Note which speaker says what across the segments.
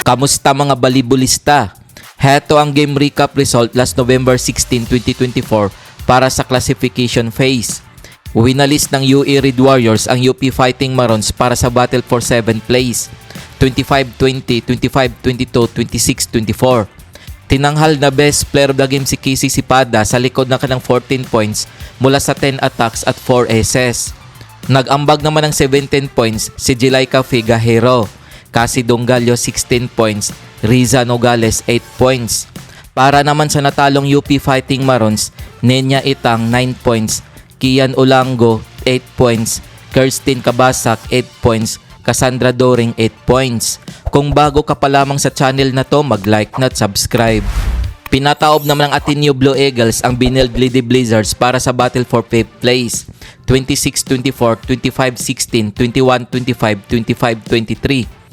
Speaker 1: Kamusta mga balibulista? Heto ang game recap result last November 16, 2024 para sa classification phase. Winalis ng UE Red Warriors ang UP Fighting Marons para sa battle for 7th place. 25-20, 25-22, 26-24. Tinanghal na best player of the game si Casey Sipada sa likod ng kanyang 14 points mula sa 10 attacks at 4 aces. Nag-ambag naman ng 17 points si Jilaika Figahero. Cassie Dongallo 16 points, Riza Nogales 8 points. Para naman sa natalong UP Fighting Marons, Nenya Itang 9 points, Kian Ulango 8 points, Kirsten Kabasak 8 points, Cassandra Doring 8 points. Kung bago ka pa lamang sa channel na to, mag-like na at subscribe. Pinataob naman ng Ateneo Blue Eagles ang Benilde Lady Blizzards para sa battle for 5th place. 26-24, 25-16, 21-25, 25-23.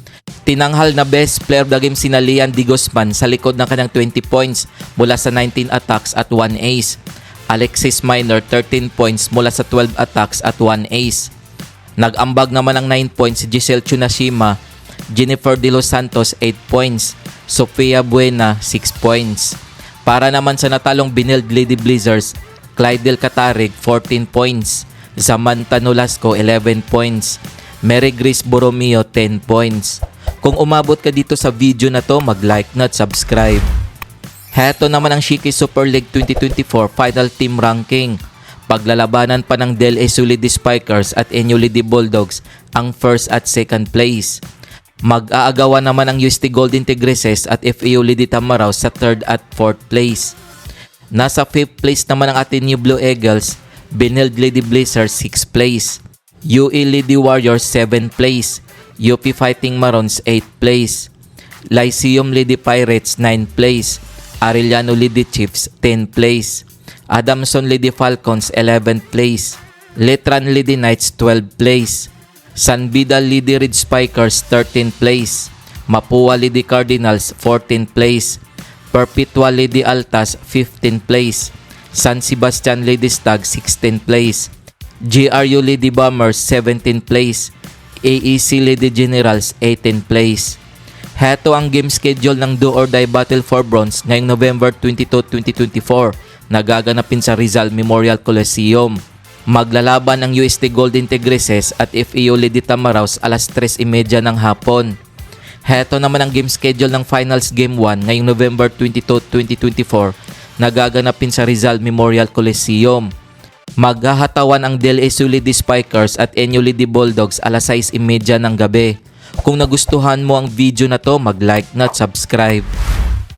Speaker 1: Tinanghal na best player of the game si Lian Di Guzman sa likod ng kanyang 20 points mula sa 19 attacks at 1 ace. Alexis Minor 13 points mula sa 12 attacks at 1 ace. Nag-ambag naman ng 9 points si Giselle Tsunashima, Jennifer De Los Santos 8 points, Sofia Buena 6 points. Para naman sa natalong Benilde Lady Blizzards, Clydel Catarig 14 points, Samantha Nolasco 11 points, Mary Grace Borromeo 10 points. Kung umabot ka dito sa video na to, mag-like na at subscribe. Heto naman ang Shiki Super League 2024 Final Team Ranking. Paglalabanan pa ng Del Esulidi Spikers at Enyulidi Bulldogs ang first at second place. Mag-aagawan naman ang UST Golden Tigresses at FEU Lidi Tamaraw sa third at fourth place. Nasa 5th place naman ang Ateneo Blue Eagles, Benilde Lady Blizzards 6th place, UE Lady Warriors 7th place, UP Fighting Marons 8th place, Lyceum Lady Pirates 9th place, Arellano Lady Chiefs 10th place, Adamson Lady Falcons 11th place, Letran Lady Knights 12th place, San Vidal Lady Red Spikers 13th place, Mapua Lady Cardinals 14th place, Perpetua Lady Altas 15th place, San Sebastian Lady Stag 16th place, GRU Lady Bombers 17th place, AEC Lady Generals 18th place. Heto ang game schedule ng Do or Die Battle for Bronze ngayong November 22, 2024 na gaganapin sa Rizal Memorial Coliseum. Maglalaban ang UST Golden Tigresses at FEU Lady Tamaraws alas 3:30 ng hapon. Heto naman ang game schedule ng Finals Game 1 ngayong November 22, 2024 na gaganapin sa Rizal Memorial Coliseum. Maghahatawan ang Del Esulidi Spikers at Enyulidi Bulldogs alas 6:30 ng gabi. Kung nagustuhan mo ang video na to, mag-like na at subscribe.